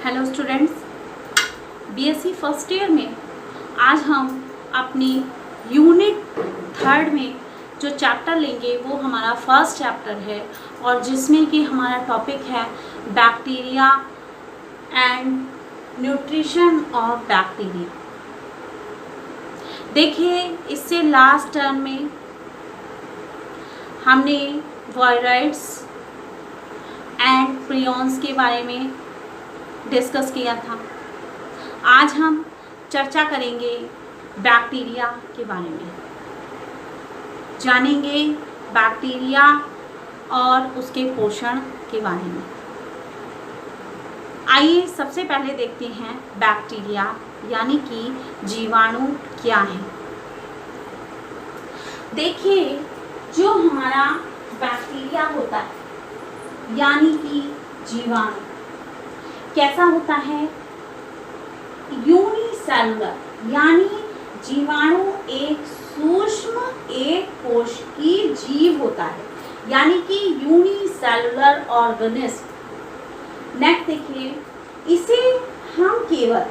Hello students, BSc first year में आज हम अपनी यूनिट 3 में जो चैप्टर लेंगे वो हमारा फर्स्ट चैप्टर है और जिसमें कि हमारा टॉपिक है bacteria and nutrition of bacteria. देखिए, इससे लास्ट टर्म में हमने वायरॉइड्स एंड प्रियॉन्स के बारे में डिस्कस किया था। आज हम चर्चा करेंगे बैक्टीरिया के बारे में, जानेंगे बैक्टीरिया और उसके पोषण के बारे में। आइए सबसे पहले देखते हैं बैक्टीरिया यानी कि जीवाणु क्या है। देखिए, जो हमारा बैक्टीरिया होता है यानी कि जीवाणु कैसा होता है? यूनिसेलुलर, यानी जीवाणु एक सूक्ष्म एक कोशिकीय जीव होता है, यानी कि यूनिसेलुलर ऑर्गेनिज्म। नेक्स्ट देखिए, इसे हम केवल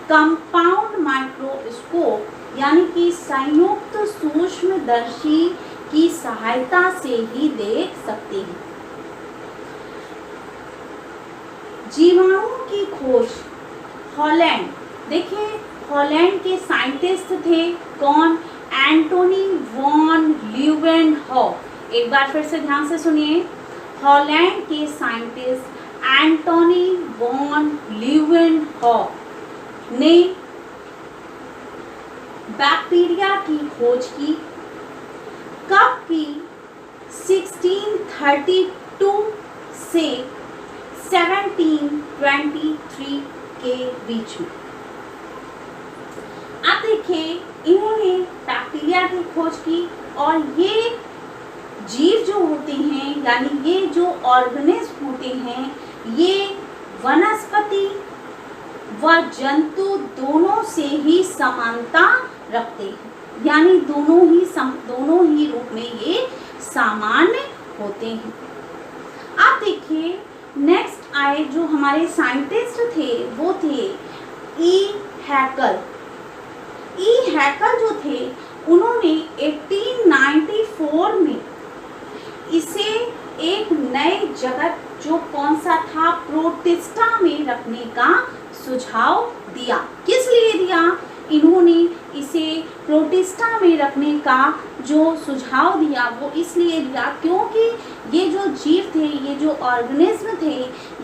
कंपाउंड माइक्रोस्कोप यानी कि संयुक्त सूक्ष्मदर्शी की सहायता से ही देख सकते हैं। जीवाणुओं की खोज हॉलैंड, देखिए हॉलैंड के साइंटिस्ट थे कौन? Antonie van Leeuwenhoek. एक बार फिर से ध्यान से सुनिए, हॉलैंड के साइंटिस्ट एंटोनी वॉन लीeuwenhoek ने बैक्टीरिया की खोज की। कब की? 1632 से 1723 के बीच में। अब देखिए, इन्होंने बैक्टीरिया की खोज की और ये जीव जो होते हैं यानी ये जो ऑर्गेनिज्म होते हैं, ये वनस्पति व जंतु दोनों से ही समानता रखते हैं, यानी दोनों ही रूप में ये सामान्य होते हैं। अब देखिए, नेक्स्ट आए जो हमारे साइंटिस्ट थे वो थे ई हैकल। जो थे उन्होंने 1894 में इसे एक नए जगत जो कौन सा था, प्रोटिस्टा में रखने का सुझाव दिया। किस लिए दिया? इन्होंने इसे प्रोटिस्टा में रखने का जो सुझाव दिया वो इसलिए दिया क्योंकि ये जो जीव थे, ये जो ऑर्गेनिज्म थे,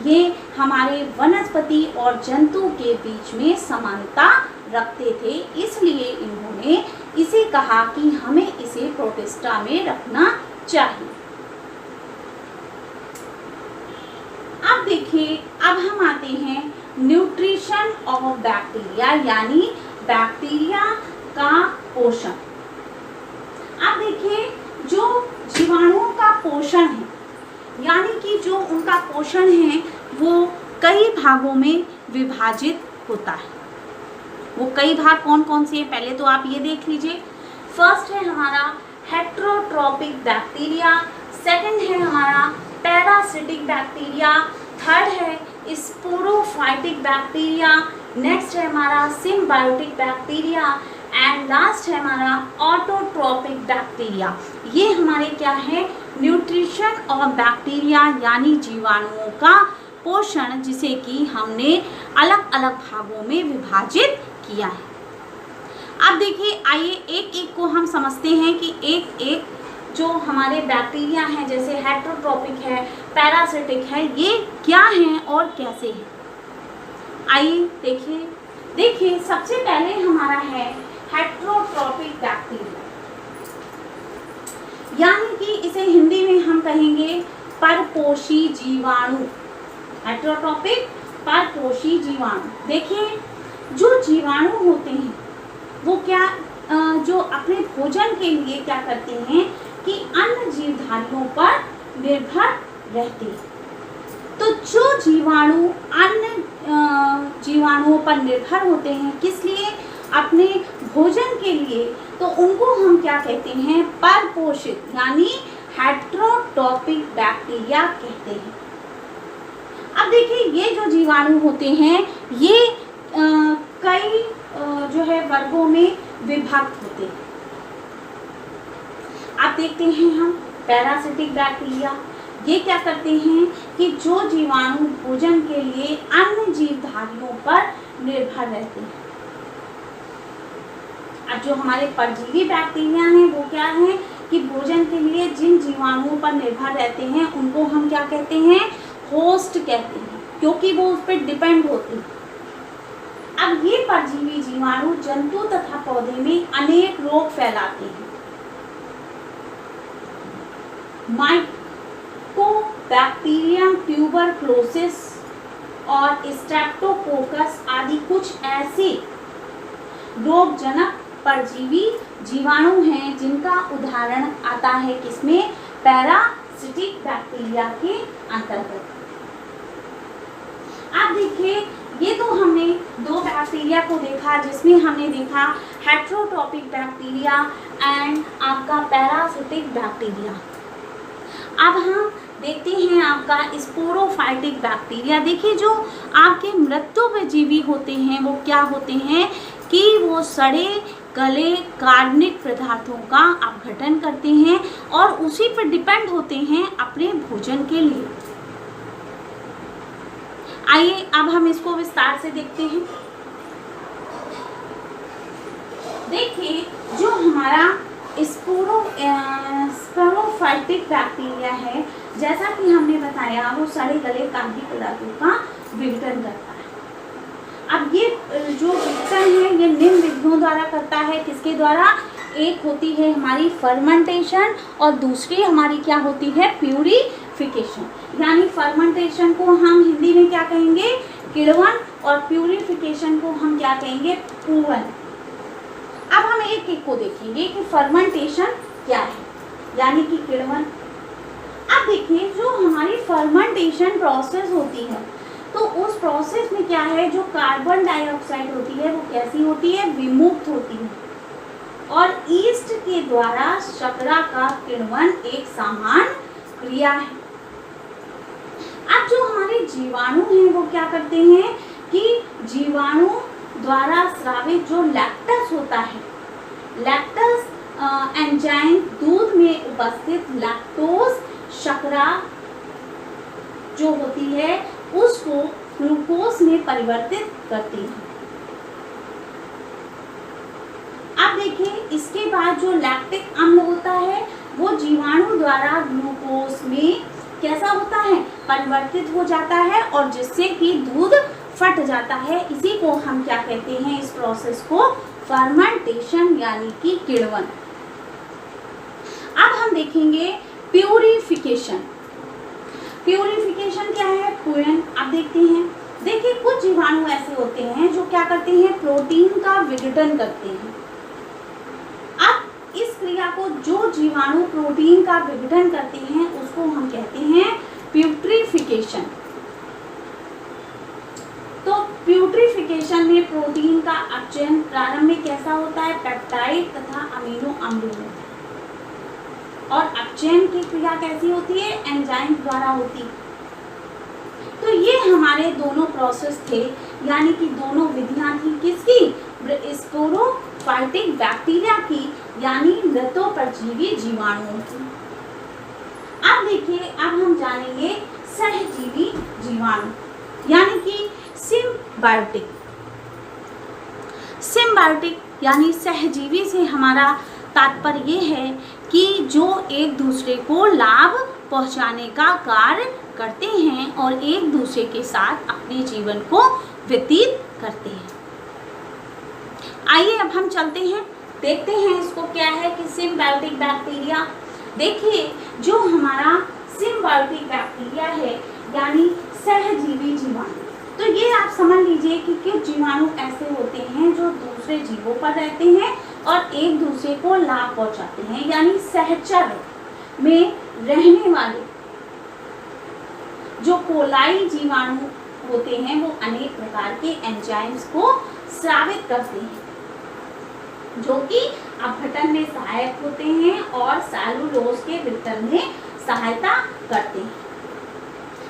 ये हमारे वनस्पति और जंतु के बीच में समानता रखते थे। इसलिए इन्होंने इसे कहा कि हमें इसे प्रोटिस्टा में रखना चाहिए। अब देखिए, अब हम आते हैं न्यूट्रिशन ऑफ बैक्टीरिया यानी बैक्टीरिया का पोषण। अब देखिए, जो जीवाणुओं का पोषण है यानी कि जो उनका पोषण है वो कई भागों में विभाजित होता है। वो कई भाग कौन कौन से हैं पहले तो आप ये देख लीजिए। फर्स्ट है हमारा हेट्रोट्रॉपिक बैक्टीरिया, सेकंड है हमारा पैरासिटिक बैक्टीरिया, थर्ड है स्पोरोफाइटिक बैक्टीरिया, नेक्स्ट है हमारा सिम्बायोटिक बैक्टीरिया एंड लास्ट है हमारा ऑटोट्रॉपिक बैक्टीरिया। ये हमारे क्या है? न्यूट्रिशन ऑफ बैक्टीरिया यानी जीवाणुओं का पोषण, जिसे कि हमने अलग अलग भागों में विभाजित किया है। अब देखिए, आइए एक एक को हम समझते हैं कि एक एक जो हमारे बैक्टीरिया हैं, जैसे हेट्रोट्रॉपिक है, पैरासिटिक है, ये क्या हैं और कैसे हैं। आइए देखिए सबसे पहले हमारा है हेट्रोट्रॉपिक बैक्टीरिया, यानी कि इसे हिंदी में हम कहेंगे परपोषी जीवाणु। हेट्रोट्रॉपिक परपोषी जीवाणु। देखिए, जो जीवाणु होते हैं वो क्या जो अपने भोजन के लिए क्या करते हैं कि अन्य जीवधारियों पर निर्भर रहते हैं। तो जो जीवाणु अन्य जीवाणुओं पर निर्भर होते हैं, किस लिए? अपने भोजन के लिए, तो उनको हम क्या कहते हैं? परपोषित यानी हेट्रोट्रॉपिक बैक्टीरिया कहते हैं। अब देखिए ये जो जीवाणु होते हैं ये कई जो है वर्गों में विभक्त होते हैं। आप देखते हैं हम पैरासिटिक बैक्टीरिया, ये क्या करते हैं कि जो जीवाणु भोजन के लिए अन्य जीवधारियों पर निर्भर रहते हैं। अब जो हमारे परजीवी बैक्टीरिया हैं वो क्या है कि भोजन के लिए जिन जीवाणुओं पर निर्भर रहते हैं उनको हम क्या कहते हैं, होस्ट कहते हैं, क्योंकि वो उस पर डिपेंड होते हैं। अब ये परजीवी जीवाणु जंतु तथा पौधे में अनेक रोग फैलाते हैं। माइकोबैक्टीरियम ट्यूबरक्लोसिस और स्ट्रेप्टोकोकस आदि कुछ ऐसे रोगजनक परजीवी जीवाणु हैं जिनका उदाहरण आता है किसमें, पैरासिटिक बैक्टीरिया के अंतर्गत। आप देखिए ये तो हमने दो बैक्टीरिया को देखा, जिसमें हमने देखा हेटेरोट्रॉपिक बैक्टीरिया एंड आपका पैरासिटिक बैक्टीरिया। अब हम देखते हैं आपका स्पोरोफाइटिक बैक्टीरिया। देखिए जो आपके मृत्युपजीवी होते हैं वो क्या होते हैं कि वो सड़े गले कार्बनिक पदार्थों का अपघटन करते हैं और उसी पर डिपेंड होते हैं अपने भोजन के लिए। आइए अब हम इसको विस्तार से देखते हैं। देखिए जो हमारा स्पोरोफाइटिक बैक्टीरिया है, जैसा कि हमने बताया वो सड़े गले कार्बनिक पदार्थों का विघटन करता है। अब ये जो विघटन है ये निम्न विधियों द्वारा करता है। किसके द्वारा, एक होती है हमारी फर्मेंटेशन और दूसरी हमारी क्या होती है, प्यूरिफिकेशन। यानी फर्मेंटेशन को हम हिंदी में क्या कहेंगे, किण्वन, और प्यूरिफिकेशन को हम क्या कहेंगे, पूवन। अब हम एक एक को देखेंगे कि फर्मेंटेशन क्या है, यानी कि किण्वन। अब देखिए जो हमारी फर्मेंटेशन प्रोसेस होती है तो उस प्रोसेस में क्या है, जो कार्बन डाइऑक्साइड होती है वो कैसी होती है, विमुक्त होती है, और ईस्ट के द्वारा शर्करा का किण्वन एक समान क्रिया है। अब जो हमारे जीवाणु हैं वो क्या करते हैं कि जीवाणु द्वारा स्रावित जो लैक्टस होता है, लैक्टस एंजाइम दूध में उपस्थित लैक्टोज शर्करा जो होती है उसको ग्लूकोज में परिवर्तित करती है। अब देखिए इसके बाद जो लैक्टिक अम्ल होता है वो जीवाणु द्वारा ग्लूकोज में कैसा होता है, परिवर्तित हो जाता है, और जिससे कि दूध फट जाता है। इसी को हम क्या कहते हैं, इस प्रोसेस को फर्मेंटेशन यानी कि किण्वन। अब हम देखेंगे प्यूरिफिकेशन। प्यूरिफिकेशन क्या है, पूरन। अब देखते हैं, देखिए कुछ जीवाणु ऐसे होते हैं जो क्या करते हैं, प्रोटीन का विघटन करते हैं। अब इस क्रिया को जो जीवाणु प्रोटीन का विघटन करते हैं उसको हम कहते हैं प्यूट्रिफिकेशन। तो प्यूट्रिफिकेशन में प्रोटीन का अपचयन प्रारंभ में कैसा होता है, पेप्टाइड तथा अमीनो अम्लों में, और अपचयन की क्रिया कैसी होती है, एंजाइम द्वारा होती है। तो ये हमारे दोनों प्रोसेस थे, यानी कि दोनों विधियां थी किसकी, स्पोरोफाइटिक बैक्टीरिया की, यानी मृतोपजीवी जीवाणुओं की। अब देखिए अब हम जानेंगे सहजीवी जीवाणु, यानी कि सिम्बायोटिक। सिम्बायोटिक यानी सहजीवी से हमारा तात्पर्य ये है कि जो एक दूसरे को लाभ पहुंचाने का कार्य करते हैं और एक दूसरे के साथ अपने जीवन को व्यतीत करते हैं। आइए अब हम चलते हैं, देखते हैं इसको क्या है कि सिम्बायोटिक बैक्टीरिया। देखिए जो हमारा सिम्बायोटिक बैक्टीरिया है यानी सहजीवी जीवाणु, तो ये आप समझ लीजिए कि कुछ जीवाणु ऐसे होते हैं जो दूसरे जीवों पर रहते हैं और एक दूसरे को लाभ पहुंचाते हैं, यानी सहचर में रहने वाले जो कोलाई जीवाणु होते हैं वो अनेक प्रकार के एंजाइम्स को स्रावित करते हैं जो कि अपघटन में सहायक होते हैं और सेलुलोज के विघटन में सहायता करते हैं।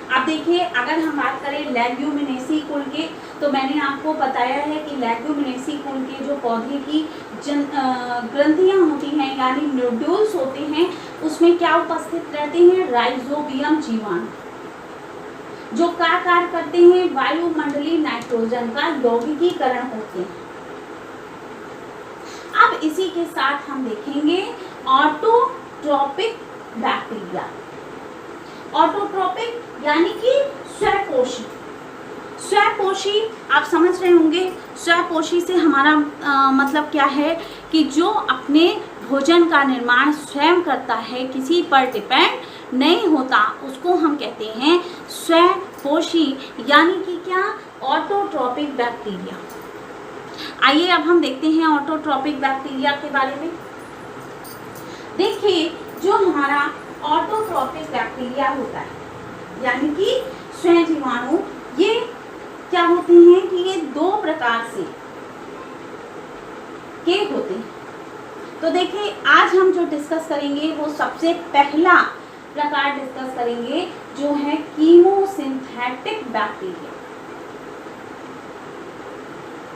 अब देखिए, अगर हम बात करें लेग्यूमिनेसी कुल के, तो मैंने आपको बताया है कि लेग्यूमिनेसी कुल के जो पौधे की ग्रंथियां होती हैं यानी नोड्यूल्स होते हैं, उसमें क्या उपस्थित रहते हैं, राइजोबियम जीवाणु, जो क्या कार्य करते हैं, वायुमंडलीय नाइट्रोजन का यौगिकीकरण होते हैं। अब इसी के साथ हम देखेंगे ऑटोट्रोपिक बैक्टीरिया। ऑटोट्रोपिक यानी कि स्वपोषी। स्वपोषी आप समझ रहे होंगे, स्वपोषी से हमारा मतलब क्या है कि जो अपने भोजन का निर्माण स्वयं करता है, किसी पर डिपेंड नहीं होता, उसको हम कहते हैं स्वपोषी यानी कि क्या, ऑटोट्रोपिक बैक्टीरिया। आइए अब हम देखते हैं ऑटोट्रोपिक बैक्टीरिया के बारे में। देखिए, जो हमारा ऑटोट्रोपिक बैक्टीरिया होता है यानी कि स्वयं जीवाणु, ये क्या होते हैं कि ये दो प्रकार से के होते हैं। तो देखिए, आज हम जो डिस्कस करेंगे वो सबसे पहला प्रकार डिस्कस करेंगे जो है कीमोसिंथेटिक बैक्टीरिया।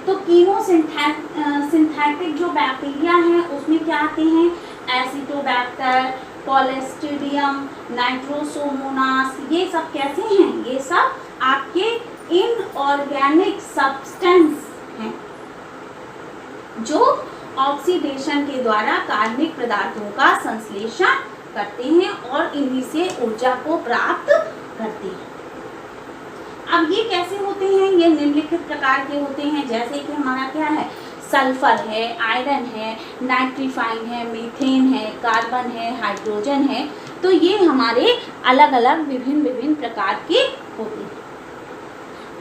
तो कीमोसिंथेटिक जो बैक्टीरिया है उसमें क्या आते हैं, एसिटोबैक्टर, कॉलेस्ट्रिडियम, नाइट्रोसोमोनास, ये सब कैसे हैं, ये सब आपके इनऑर्गेनिक सब्सटेंस हैं जो ऑक्सीडेशन के द्वारा कार्बनिक पदार्थों का संश्लेषण करते हैं और इन्हीं से ऊर्जा को प्राप्त करते हैं। अब ये कैसे होते हैं, ये निम्नलिखित प्रकार के होते हैं, जैसे कि हमारा क्या है, सल्फर है, आयरन है, नाइट्रीफाइन है, मीथेन है, कार्बन है, हाइड्रोजन है। तो ये हमारे अलग अलग विभिन्न प्रकार के होते हैं।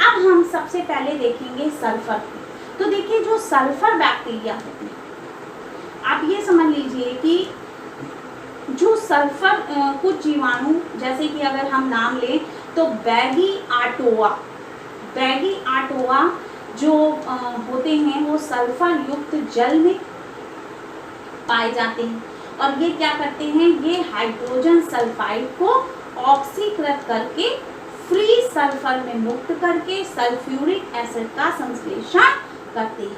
अब हम सबसे पहले देखेंगे सल्फर। तो देखिए, जो सल्फर बैक्टीरिया होते हैं, आप ये समझ लीजिए कि जो सल्फर कुछ जीवाणु, जैसे कि अगर हम नाम लें तो बैगी आटोआ जो होते हैं वो सल्फर युक्त जल में पाए जाते हैं और ये क्या करते हैं, ये हाइड्रोजन सल्फाइड को ऑक्सीकृत करके फ्री सल्फर में मुक्त करके सल्फ्यूरिक एसिड का संश्लेषण करते हैं,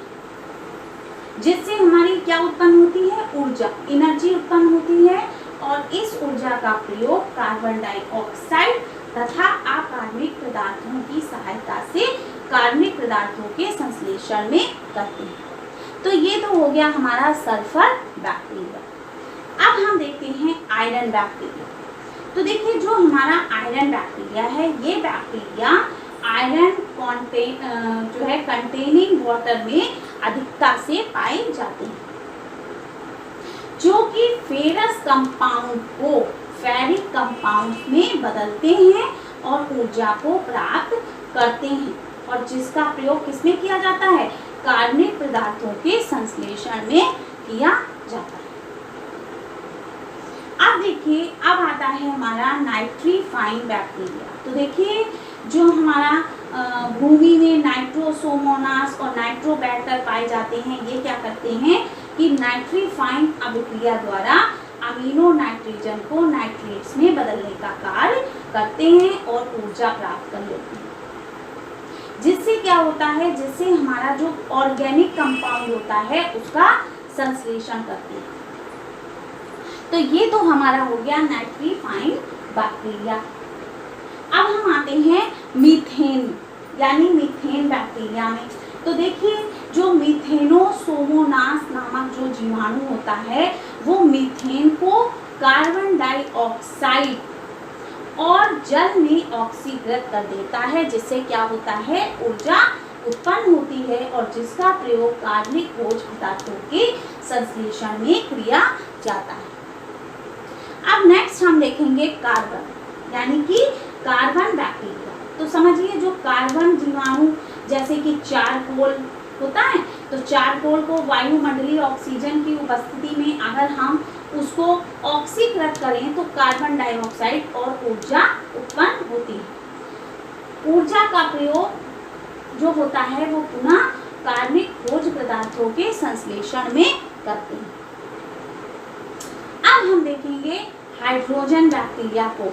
जिससे हमारी क्या उत्पन्न होती है, ऊर्जा, एनर्जी उत्पन्न होती है। और इस ऊर्जा का प्रयोग कार्बन डाइऑक्साइड तथा अकार्बनिक पदार्थों की सहायता से कार्बनिक पदार्थों के संश्लेषण में करते हैं। तो ये तो हो गया हमारा सल्फर बैक्टीरिया। अब हम देखते हैं आयरन बैक्टीरिया। तो देखिए, जो हमारा आयरन बैक्टीरिया है, ये बैक्टीरिया आयरन जो है कंटेनिंग वाटर में अधिकता से पाए जाते हैं, जो कि फेरस कंपाउंड को फेरिक कंपाउंड में बदलते हैं और ऊर्जा को प्राप्त करते हैं, और जिसका प्रयोग किसमें किया जाता है, कार्बनिक पदार्थों के संश्लेषण में किया जाता है। अब देखिए, अब आता है हमारा नाइट्रीफाइन बैक्टीरिया। तो देखिए, जो हमारा भूमि में नाइट्रोसोमोनास और नाइट्रोबैक्टर पाए जाते हैं, ये क्या करते हैं कि नाइट्रीफाइन अभिक्रिया द्वारा अमीनो नाइट्रोजन को नाइट्रेट्स में बदलने का कार्य करते हैं और ऊर्जा प्राप्त कर लेते हैं। जिससे क्या होता है, जिससे हमारा जो ऑर्गेनिक कंपाउंड होता है उसका संश्लेषण करते हैं। तो ये तो हमारा हो गया नाइट्रीफाइन बैक्टीरिया। अब हम आते हैं मीथेन यानी मीथेन बैक्टीरिया में। तो देखिए, जो मीथेनोसोमोनास नामक जो जीवाणु होता है वो मीथेन को कार्बन डाइऑक्साइड और जल में ऑक्सीकृत कर देता है, जिससे क्या होता है, ऊर्जा उत्पन्न होती है और जिसका प्रयोग कार्बनिक भोज्य पदार्थों के संश्लेषण में किया जाता है। अब नेक्स्ट हम देखेंगे कार्बन यानी कि कार्बन बैक्टीरिया। तो समझिए, जो कार्बन जीवाणु जैसे कि चारकोल होता है, तो चारकोल को वायुमंडलीय ऑक्सीजन की उपस्थिति में अगर हम उसको ऑक्सीकृत करें तो कार्बन डाइऑक्साइड और ऊर्जा उत्पन्न होती है। ऊर्जा का प्रयोग जो होता है वो पुनः कार्बनिक भोज्य पदार्थों के संश्लेषण में करते हैं। अब हम देखेंगे हाइड्रोजन बैक्टीरिया को,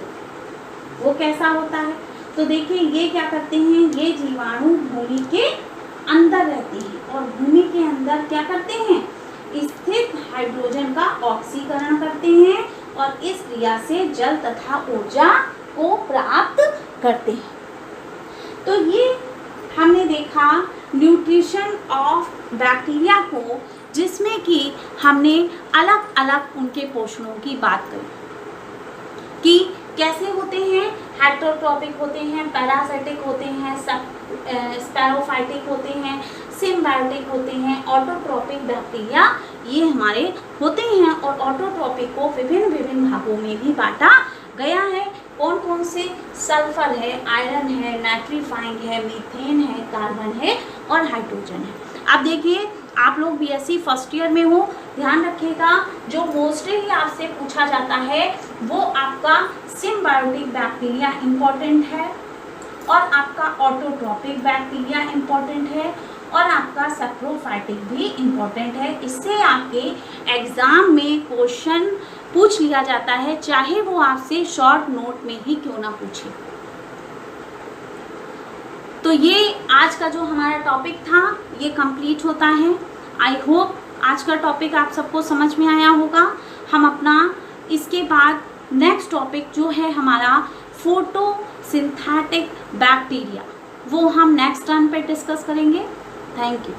वो कैसा होता है। तो देखिए ये क्या करते हैं, ये जीवाणु भूमि के अंदर रहते हैं और भूमि के अंदर क्या करते हैं, स्थित हाइड्रोजन का ऑक्सीकरण करते हैं और इस क्रिया से जल तथा ऊर्जा को प्राप्त करते हैं। तो ये हमने देखा न्यूट्रिशन ऑफ बैक्टीरिया को, जिसमें कि हमने अलग अलग उनके पोषणों की बात करी कि कैसे होते हैं, हेटेरोट्रॉपिक होते हैं, पैरासाइटिक होते हैं, स्पैरोफाइटिक होते हैं, सिम्बायोटिक होते हैं, ऑटोट्रॉपिक बैक्टीरिया ये हमारे होते हैं। और ऑटोट्रॉपिक को विभिन्न विभिन्न भागों में भी बांटा गया है। कौन कौन से, सल्फर है, आयरन है, नाइट्रीफाइंग है, मीथेन है, कार्बन है और हाइड्रोजन है। अब देखिए आप लोग बीएससी फर्स्ट ईयर में हो, ध्यान रखिएगा जो मोस्टली आपसे पूछा जाता है वो आपका सिम्बायोटिक बैक्टीरिया इम्पॉर्टेंट है और आपका ऑटोट्रॉपिक बैक्टीरिया इम्पॉर्टेंट है और आपका सैप्रोफाइटिक भी इम्पॉर्टेंट है। इससे आपके एग्ज़ाम में क्वेश्चन पूछ लिया जाता है, चाहे वो आपसे शॉर्ट नोट में ही क्यों ना पूछे। तो ये आज का जो हमारा टॉपिक था ये कंप्लीट होता है। आई होप आज का टॉपिक आप सबको समझ में आया होगा। हम अपना इसके बाद नेक्स्ट टॉपिक जो है हमारा फोटोसिंथेटिक बैक्टीरिया, वो हम नेक्स्ट टर्न पे डिस्कस करेंगे। Thank you.